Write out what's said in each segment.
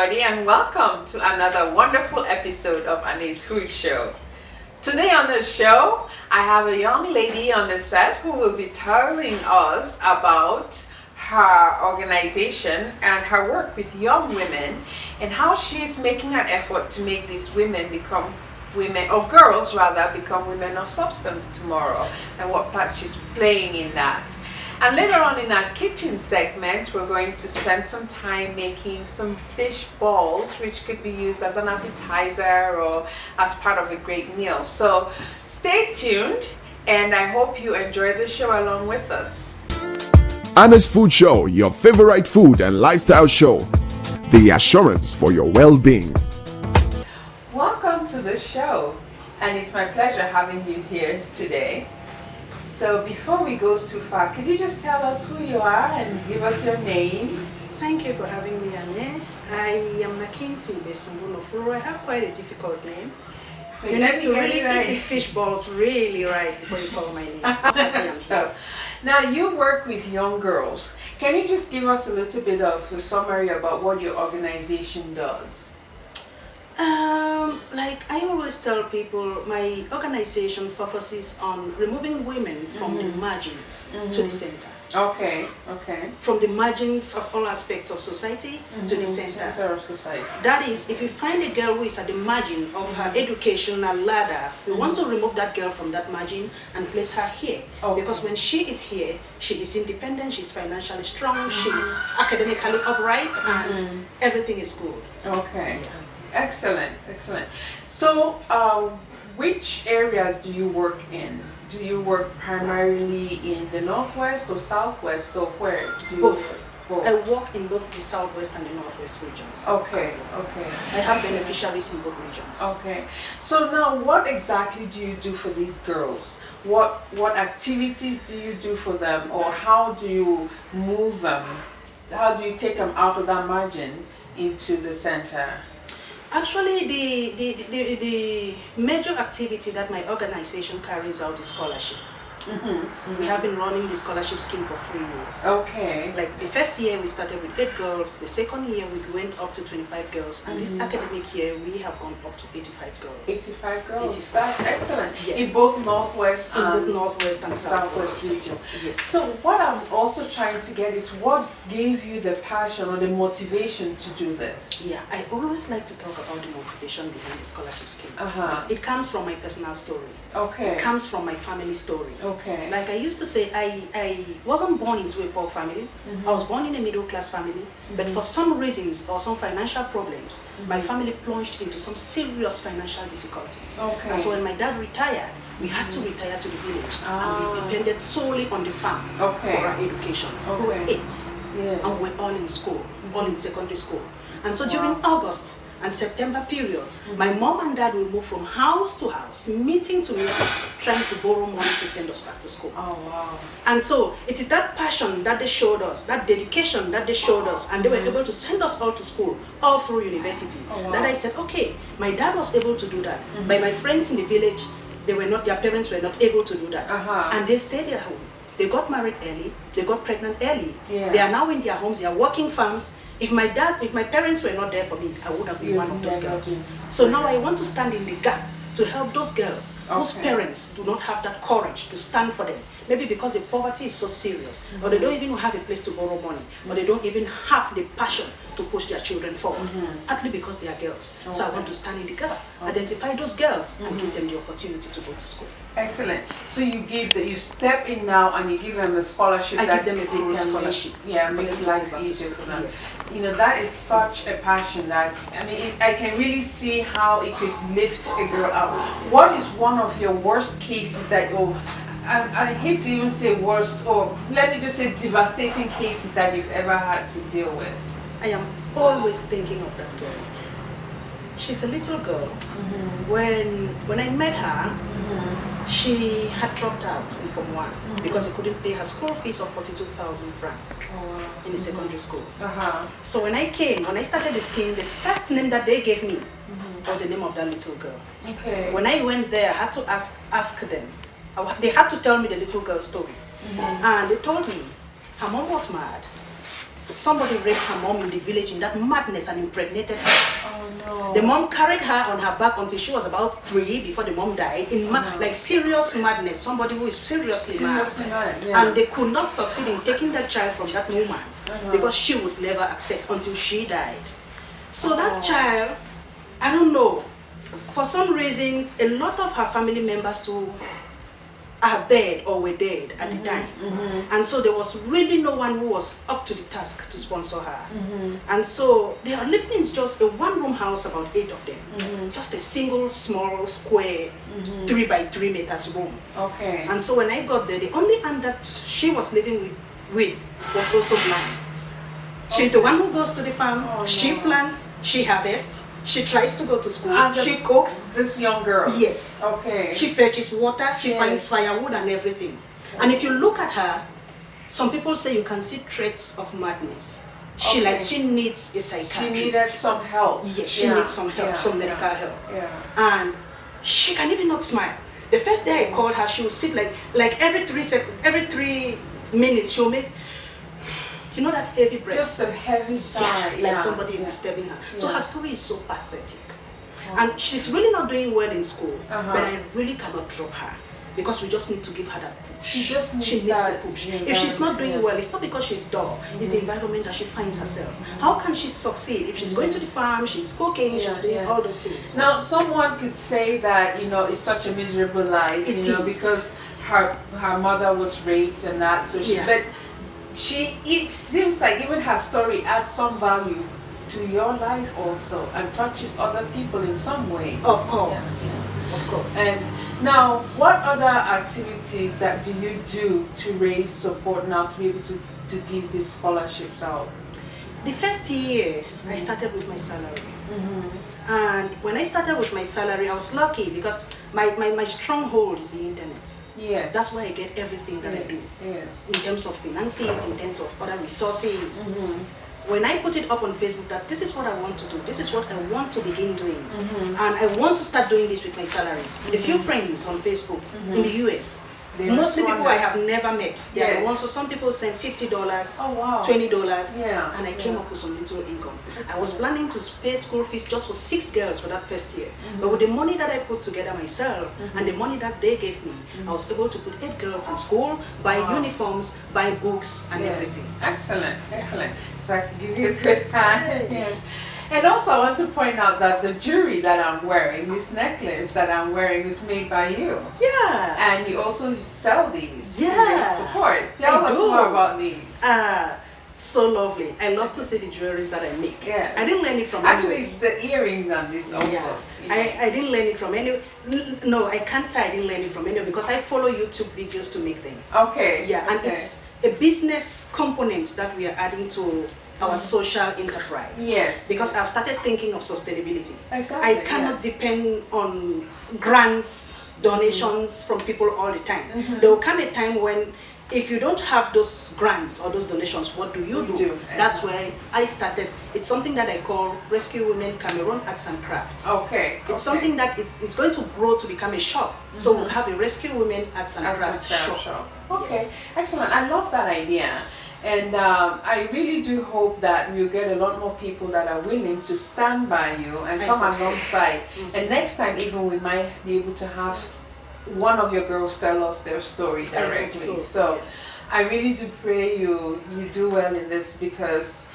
everybody, and welcome to another wonderful episode of Annie's Food Show. Today on the show, I have a young lady on the set who will be telling us about her organization and her work with young women and how she's making an effort to make these women become women, or girls rather, become women of substance tomorrow, and what part she's playing in that. And later on in our kitchen segment, we're going to spend some time making some fish balls, which could be used as an appetizer or as part of a great meal. So stay tuned, and I hope you enjoy the show along with us. Anna's Food Show, your favorite food and lifestyle show. The assurance for your well-being. Welcome to the show, and it's my pleasure having you here today. So before we go too far, could you just tell us who you are and give us your name? Thank you for having me, Anne. I am Nakinti, Besamu. I have quite a difficult name. So you need to really get the fish balls really right before you call my name. So, now you work with young girls. Can you just give us a little bit of a summary about what your organization does? Like I always tell people, my organization focuses on removing women from the margins to the center. Okay. From the margins of all aspects of society to the center of society. That is, if you find a girl who is at the margin of her educational ladder, we want to remove that girl from that margin and place her here. Okay. Because when she is here, she is independent, she's financially strong, she's academically upright, and everything is good. Okay. Excellent. So, which areas do you work in? Do you work primarily in the Northwest or Southwest, or where do you Both. work? I work in both the Southwest and the Northwest regions. Okay. I have beneficiaries in both regions. Okay. So now, what exactly do you do for these girls? What activities do you do for them, or how do you move them? How do you take them out of that margin into the center? Actually, the major activity that my organization carries out is scholarship. We have been running the scholarship scheme for 3 years. Okay. Like the first year we started with 8 girls, the second year we went up to 25 girls, and this academic year we have gone up to 85 girls. 85 girls. 85. That's excellent. Yeah. In both Northwest In and both Northwest and Southwest region. Yes. So what I'm also trying to get is what gave you the passion or the motivation to do this? Yeah, I always like to talk about the motivation behind the scholarship scheme. Uh-huh. It comes from my personal story. Okay. It comes from my family story. Okay. Like I used to say, I wasn't born into a poor family. I was born in a middle class family, but for some reasons or some financial problems, my family plunged into some serious financial difficulties. Okay. And so when my dad retired, we had to retire to the village, and we depended solely on the farm for our education. We were 8, and we were all in school, all in secondary school. And so during August and September periods, my mom and dad will move from house to house, meeting to meeting, trying to borrow money to send us back to school. Oh, wow. And so it is that passion that they showed us, that dedication that they showed us, and they were able to send us all to school, all through university, that I said, okay, my dad was able to do that. But my friends in the village, their parents were not able to do that. And they stayed at home. They got married early, they got pregnant early. They are now in their homes, they are working farms. If my parents were not there for me, I would have been one of those girls. So now I want to stand in the gap to help those girls whose parents do not have that courage to stand for them. Maybe because the poverty is so serious, or they don't even have a place to borrow money, or they don't even have the passion to push their children forward, partly because they are girls. So I want to stand in the gap, identify those girls, and give them the opportunity to go to school. Excellent. So you step in now and you give them a scholarship. I give them a full scholarship. Make life easier for them. Yes. You know, that is such a passion that, I mean, I can really see how it could lift a girl up. What is one of your worst cases that I hate to even say worst, or let me just say devastating cases that you've ever had to deal with? I am always thinking of that girl. She's a little girl. When I met her, she had dropped out in Form 1 because she couldn't pay her school fees of 42,000 francs in the secondary school. So when I started the scheme, the first name that they gave me was the name of that little girl. Okay. When I went there, I had to ask them. They had to tell me the little girl's story. And they told me her mom was mad. somebody raped her mom in the village in that madness and impregnated her. Oh no. The mom carried her on her back until she was about 3 before the mom died. Like serious madness, somebody who is seriously mad. Yeah. And they could not succeed in taking that child from that woman because she would never accept until she died. So that child, I don't know, for some reasons, a lot of her family members too are dead or were dead at the time. And so there was really no one who was up to the task to sponsor her. And so they are living in just a one-room house, about 8 of them. Just a single small square 3 by 3 meters room. Okay. And so when I got there, the only aunt that she was living with was also blind. She's the one who goes to the farm, she plants, she harvests, she tries to go to school, she cooks. This young girl? Yes. Okay. She fetches water, she finds firewood and everything. And if you look at her, some people say you can see traits of madness. She needs a psychiatrist. She needed some help. Yes, she needs some help, some medical help. And she can even not smile. The first day I called her, she would sit like every 3 minutes she'll make, you know, that heavy breath. Just a heavy sigh. Like somebody is disturbing her. So her story is so pathetic. And she's really not doing well in school. But I really cannot drop her because we just need to give her that push. She just needs the push. If she's not doing well, it's not because she's dull. It's the environment that she finds herself. How can she succeed if she's going to the farm, she's cooking, she's doing all those things? Now, someone could say that, you know, it's such a miserable life, because her mother was raped and that. So she, but it seems like even her story adds some value to your life also and touches other people in some way. Of course. Of course. And now, what other activities that do you do to raise support now to be able to give these scholarships out? The first year, I started with my salary. And when I started with my salary, I was lucky because my stronghold is the internet. Yes. That's why I get everything that I do. Yes. In terms of finances, in terms of other resources. When I put it up on Facebook that this is what I want to do, this is what I want to begin doing, and I want to start doing this with my salary. A few friends on Facebook in the US, mostly people I have never met. They are the ones. So some people send $50, $20, and I came up with some little income. I was planning to pay school fees just for 6 girls for that first year, but with the money that I put together myself and the money that they gave me, I was able to put 8 girls in school, buy uniforms, buy books, and everything. Excellent, excellent. So I can give you a good hand. Yes. And also I want to point out that the jewelry that I'm wearing, this necklace that I'm wearing, is made by you. Yeah. And you also sell these to raise support. Tell us more about these. So lovely. I love to see the jewelries that I make. Yeah. I didn't learn it from Actually, the earrings on this also. Yeah. I didn't learn it from any. No, I can't say I didn't learn it from anyone because I follow YouTube videos to make them. Okay. Yeah, and it's a business component that we are adding to our social enterprise. Yes. Because I've started thinking of sustainability. Exactly. I cannot depend on grants, donations from people all the time. There will come a time when if you don't have those grants or those donations, what do you do? That's where I started. It's something that I call Rescue Women Cameroon Arts and Crafts. Okay. It's something that it's going to grow to become a shop. So we'll have a Rescue Women Arts and Crafts shop. Okay, yes. Excellent. I love that idea. And I really do hope that we'll get a lot more people that are willing to stand by you and come alongside. And next time even we might be able to have one of your girls tell us their story directly. So yes. I really do pray you do well in this because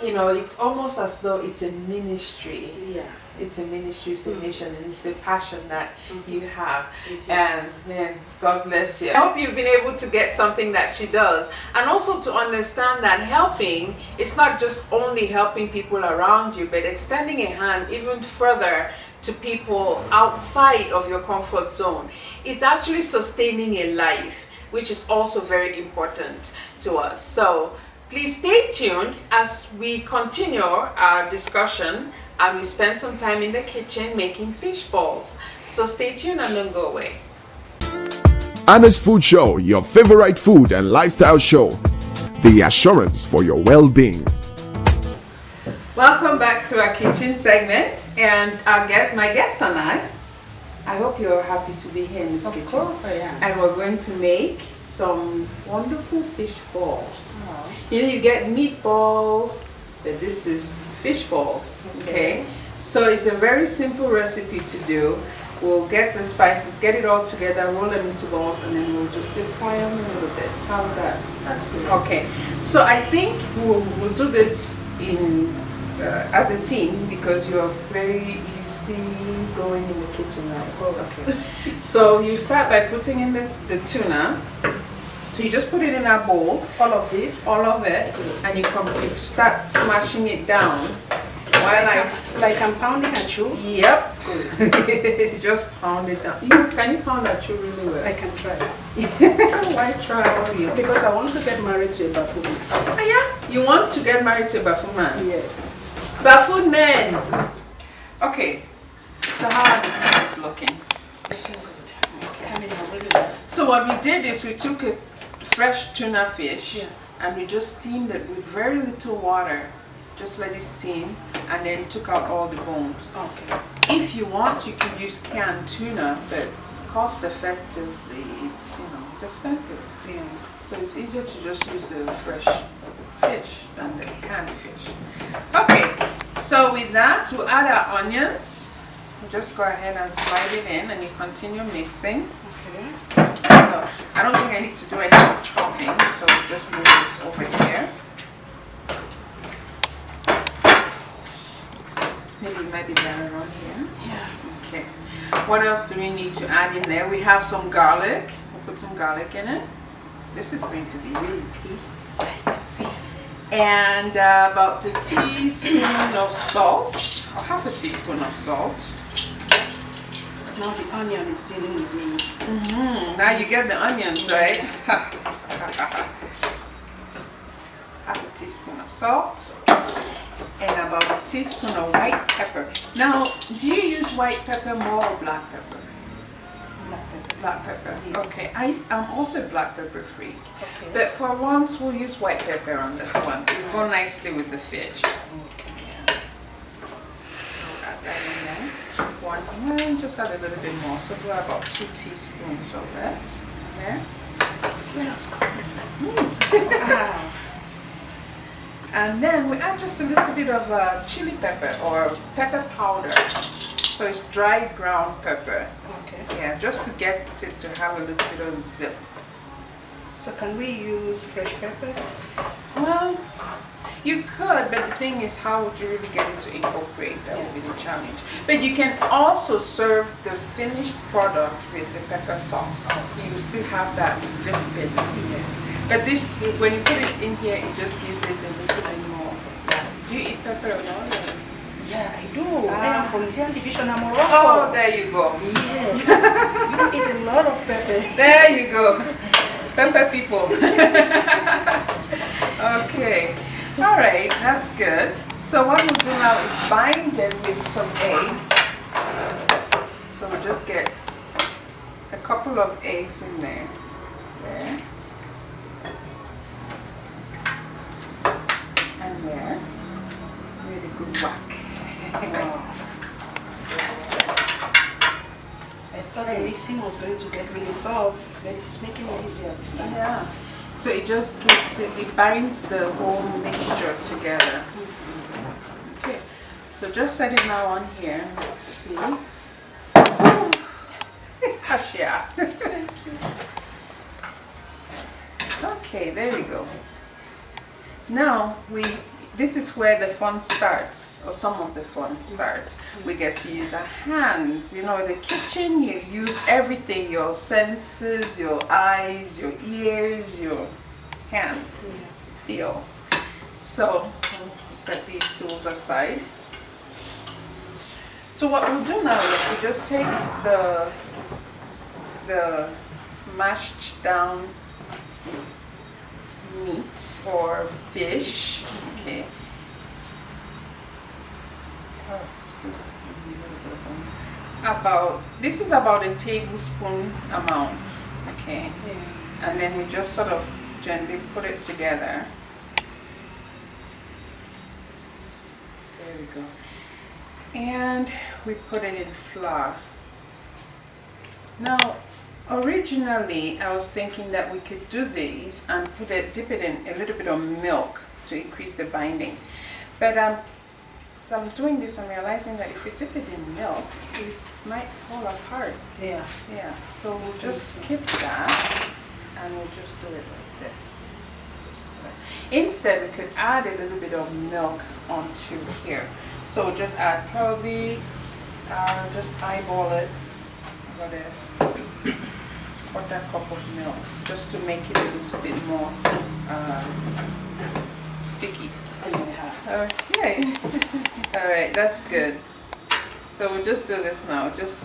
you know it's almost as though it's a ministry. Yeah. It's a ministry, it's a mission, and it's a passion that you have. And man, God bless you. I hope you've been able to get something that she does, and also to understand that helping is not just only helping people around you, but extending a hand even further to people outside of your comfort zone. It's actually sustaining a life, which is also very important to us. So please stay tuned as we continue our discussion and we spend some time in the kitchen making fish balls. So stay tuned and don't go away. Anna's Food Show, your favorite food and lifestyle show. The assurance for your well-being. Welcome back to our kitchen segment, and my guest and I hope you're happy to be here in this kitchen. Of course I am. And we're going to make some wonderful fish balls. Oh. You know, you get meatballs, but this is fish balls. Okay. So it's a very simple recipe to do. We'll get the spices, get it all together, roll them into balls, and then we'll just deep fry them a little bit. How's that? That's good. Okay. So I think we'll do this in as a team because you're very easy going in the kitchen, right? Okay. So you start by putting in the tuna. So you just put it in a bowl. All of this? All of it. And you start smashing it down. While like I'm pounding a chew? Yep. Just pound it down. Can you pound a chew really well? I can try. Why try all you? Because I want to get married to a buffoon. Oh yeah? You want to get married to a buffoon man? Yes. Buffoon men! Okay. So how are the pieces looking? It's coming out really well. So what we did is we took a fresh tuna fish, Yeah. and we just steamed it with very little water. Just let it steam, and then took out all the bones. Okay. If you want, you could use canned tuna, but cost effectively, it's expensive. Yeah. So it's easier to just use the fresh fish than the canned fish. Okay, so with that, we'll add our onions. You just go ahead and slide it in, and you continue mixing. Okay. So I don't think I need to do any more chopping, so just move this over here. Maybe it might be better on here. Yeah. Okay. What else do we need to add in there? We have some garlic. We'll put some garlic in it. This is going to be really tasty. I can see. And about a teaspoon of salt, or half a teaspoon of salt. Now the onion is dealing with me. Now you get the onions, right? Half a teaspoon of salt. And about a teaspoon of white pepper. Now, do you use white pepper more or black pepper? Black pepper. Black pepper. Yes. Okay, I'm also a black pepper freak. Okay. But for once, we'll use white pepper on this one. It'll go nicely with the fish. Okay. Yeah. So add that in there. One, just add a little bit more. So do about 2 teaspoons of that. There. It smells good. Wow. And then we add just a little bit of chili pepper or pepper powder. So it's dried ground pepper. Okay. Yeah, just to get it to have a little bit of zip. So can we use fresh pepper? Well, you could, but the thing is, how would you really get it to incorporate? That would be the challenge. But you can also serve the finished product with a pepper sauce. You will still have that zip in it. But this, when you put it in here, it just gives it a little bit more. Yeah. Do you eat pepper a lot? Or? Yeah, I do. I am from Tian Division of Morocco. Oh, there you go. Yes. You eat a lot of pepper. There you go. Pepper people. Okay. All right, that's good. So what we'll do now is bind it with some eggs. So we'll just get a couple of eggs in there. There. And there. Really good whack. Wow. I thought the mixing was going to get really tough, but it's making it easier this time. Yeah. So it just gets it binds the whole mixture together. Okay. So just set it now on here. Let's see. Hush, yeah. Okay, there we go. Now this is where the fun starts, or some of the fun starts. We get to use our hands. You know, in the kitchen, you use everything, your senses, your eyes, your ears, your hands, feel. So, we'll set these tools aside. So what we'll do now is we just take the mashed down meat or fish. Okay. This is about a tablespoon amount. Okay. Yeah. And then we just sort of gently put it together. There we go. And we put it in flour. Now, Originally, I was thinking that we could do these and dip it in a little bit of milk to increase the binding. But so I'm doing this, I'm realizing that if we dip it in milk, it might fall apart. Yeah. Yeah, so we'll just skip that and we'll just do it like this. Instead, we could add a little bit of milk onto here. So we'll just add probably, just eyeball it, about a quarter cup of milk, just to make it a little bit more sticky. Okay. All right, that's good. So we'll just do this now. Just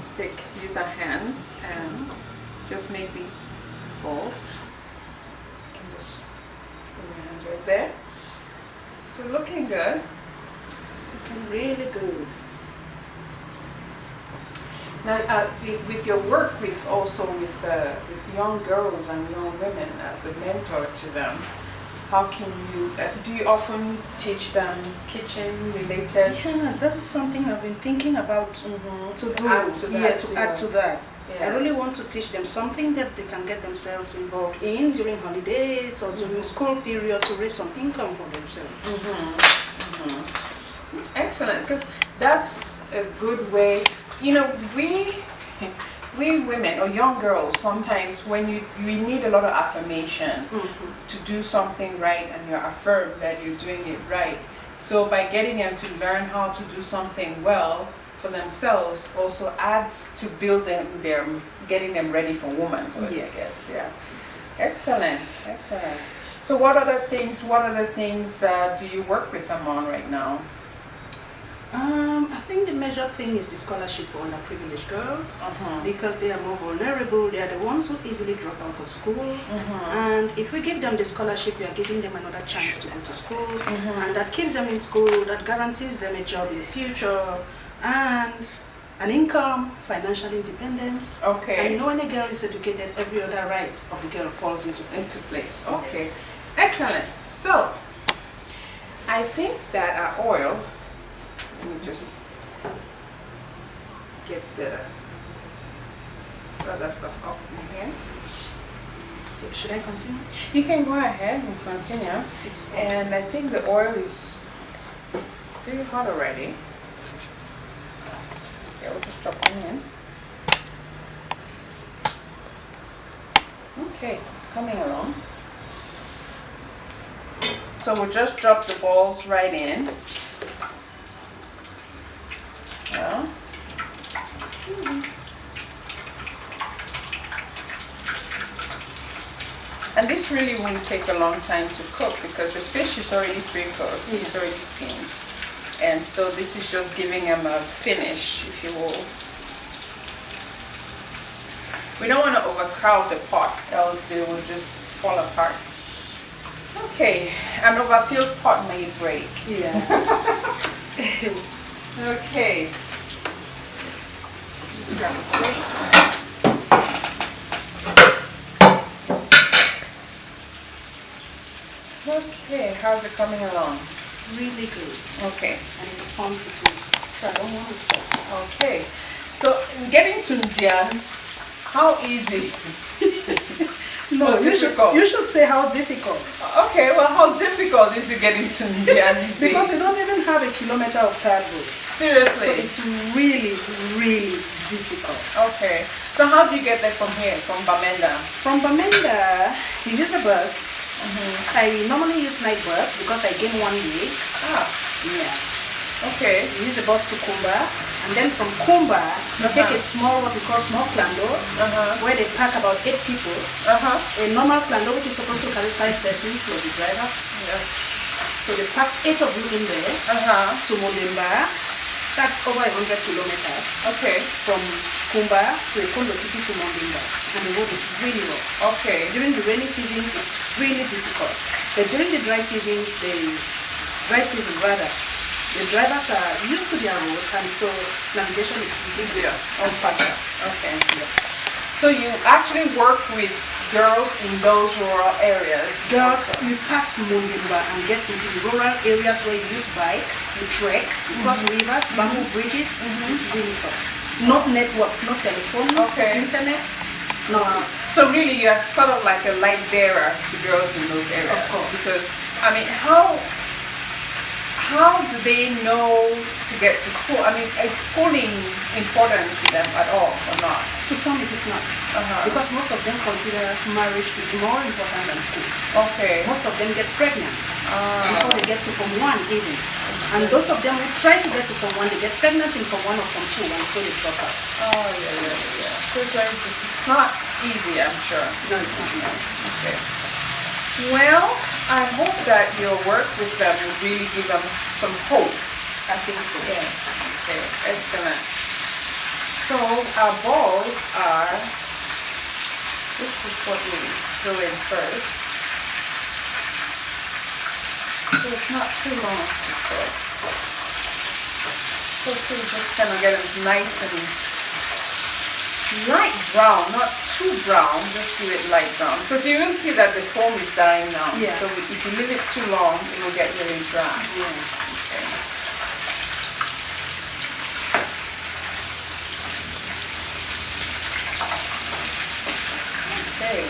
use our hands and just make these balls. You can just put your hands right there. So looking good. Looking really good. Now, with your work with with young girls and young women as a mentor to them, how can you, do you often teach them kitchen related? Yeah, that is something I've been thinking about to do. Add to that, to add to that. Yes. I really want to teach them something that they can get themselves involved in during holidays or during school period to raise some income for themselves. Excellent, because that's a good way. You know, we women or young girls, sometimes when you need a lot of affirmation to do something right, and you're affirmed that you're doing it right. So by getting them to learn how to do something well for themselves also adds to getting them ready for womanhood. Yes. Yeah. Excellent. So what other things do you work with them on right now? I think the major thing is the scholarship for underprivileged girls because they are more vulnerable. They are the ones who easily drop out of school. And if we give them the scholarship, we are giving them another chance to go to school. And that keeps them in school, that guarantees them a job in the future and an income, financial independence. Okay. And when a girl is educated, every other right of the girl falls into place. Okay. Yes. Excellent. So I think that our oil, let me just get the other stuff off my hands. So should I continue? You can go ahead and continue. And I think the oil is pretty hot already. Okay, we'll just drop them in. Okay, it's coming along. So we'll just drop the balls right in. Yeah. And this really won't take a long time to cook because the fish is already pre-cooked, it's already steamed. And so this is just giving them a finish, if you will. We don't want to overcrowd the pot, else they will just fall apart. Okay, an overfilled pot may break. Yeah. Okay. Just grab a plate. Okay, how's it coming along? Really good. Okay. And it's fun to do. So I don't want to stop. Okay. So getting to Indian, how easy? No, difficult. You should say how difficult. Okay, well, how difficult is it getting to India these days? Because we don't even have a kilometer of tar road. Seriously? So it's really, really difficult. Okay. So how do you get there from here, from Bamenda? From Bamenda, you use a bus. I normally use night bus because I gain 1 day. Ah. Yeah. Okay. You use a bus to Kumba, and then from Kumba, you take a small, what we call small plando, where they pack about 8 people. A normal plando, which is supposed to carry 5 persons plus the driver. Yeah. So they pack 8 of you in there to Molemba. That's over 100 kilometers. Okay. From Kumba to Ekondo Titi to Molemba. And the road is really rough. Okay. During the rainy season, it's really difficult. But during the dry season, the drivers are used to their road, and so navigation is easier and faster. Okay. Yeah. So you actually work with girls in those rural areas? Girls, you pass Molimba and get into the rural areas where you use bike, you trek, you cross rivers, bamboo bridges. It's really tough. Not network, not telephone, not internet. No. So really, you're sort of like a light bearer to girls in those areas. Of course. Because I mean, how do they know to get to school? I mean, is schooling important to them at all or not? To some it is not. Because most of them consider marriage to be more important than school. Okay. Most of them get pregnant before they get to Form 1 even. And those of them who try to get to Form 1, they get pregnant in Form 1 or Form 2 and so they drop out. Oh, yeah. So it's not easy, I'm sure. No, it's not easy. Okay. Well, I hope that your work with them will really give them some hope. I think so. Yes. Okay, excellent. So our balls are, this is what we go in first. So it's not too long to cook. So you just kind of get them nice and light brown, not too brown, just give it light brown. Because you will see that the foam is dying now. Yeah. So if you leave it too long, it will get really dry. Yeah. Okay. Okay.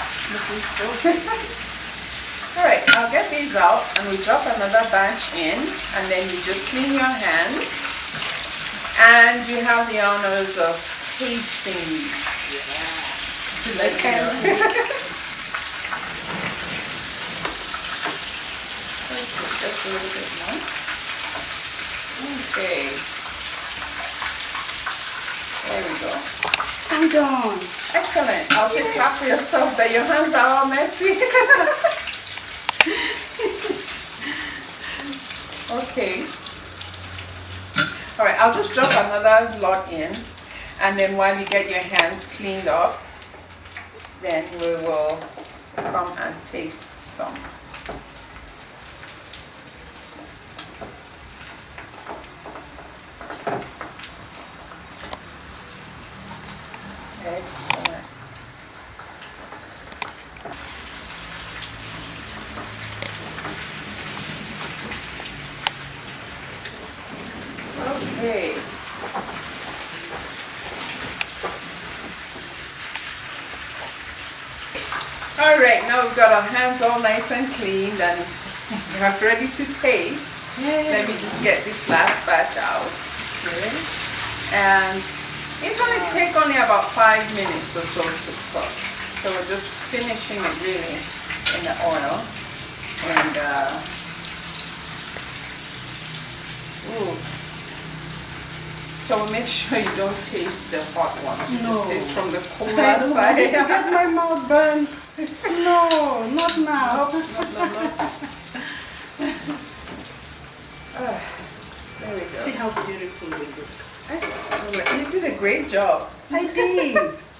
It's looking so good. Alright, I'll get these out and we drop another batch in and then you just clean your hands and you have the honors of tasting these. To let you know. Just a little bit more. Okay. There we go. I'm done. Excellent. I'll say clap for yourself that your hands are all messy. Okay. Alright, I'll just drop another lot in and then while you get your hands cleaned up, then we will come and taste some. Excellent. Okay. Alright, now we've got our hands all nice and cleaned and we're ready to taste. Yay. Let me just get this last batch out. Okay. And it's going to take only about 5 minutes or so to cook. So we're just finishing it really in the oil. And ooh. So make sure you don't taste the hot one. You No. just taste from the cold I don't want to side. get my mouth burnt. No, not now. No. There we go. See how beautiful we look. Excellent. You did a great job. I did.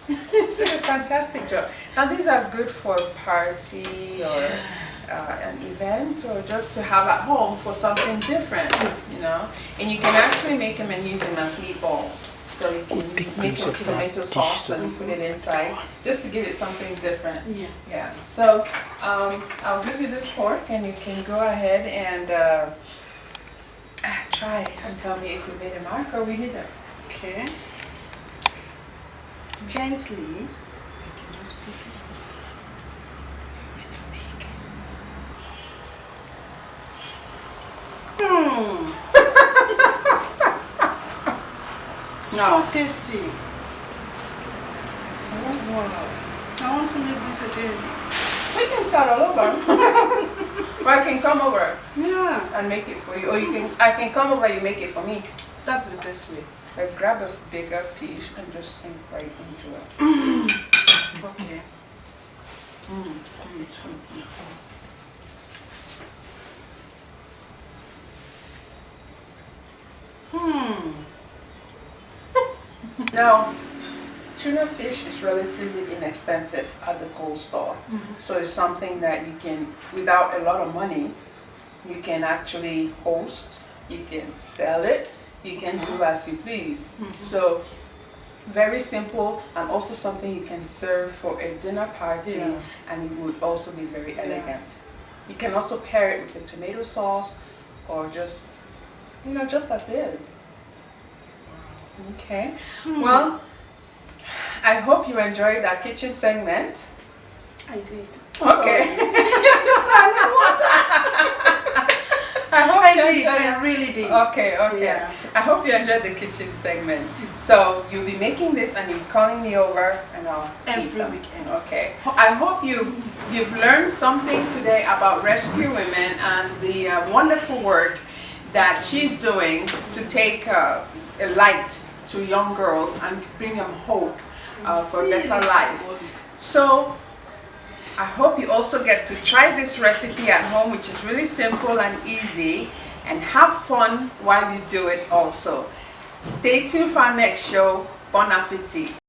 You did a fantastic job. Now these are good for a party or an event or just to have at home for something different, you know. And you can actually make them and use them as meatballs. So you can make a tomato sauce and put it inside just to give it something different. Yeah. So I'll give you this fork and you can go ahead and try and tell me if we made a mark or we didn't. Okay. Gently, I can just pick it up. To make. So tasty. Oh, wow. I want to make it again. We can start all over. Or I can come over Yeah, and make it for you. Or I can come over, you make it for me. that's the best way. Like grab a bigger piece and just sink right into it. Okay. It's hot. Now, tuna fish is relatively inexpensive at the cold store. So it's something that you can, without a lot of money, you can actually host, you can sell it, you can do as you please. So very simple and also something you can serve for a dinner party and it would also be very elegant. You can also pair it with a tomato sauce or just, just as is. Okay. Well, I hope you enjoyed our kitchen segment. I did. Okay. I hope I you did. enjoyed I really did. Okay. Yeah. I hope you enjoyed the kitchen segment. So you'll be making this and you're calling me over and I'll eat Every them. weekend. Okay. I hope you've learned something today about Rescue Women and the wonderful work that she's doing to take a light to young girls and bring them hope for a better life. So I hope you also get to try this recipe at home, which is really simple and easy, and have fun while you do it also. Stay tuned for our next show. Bon appetit.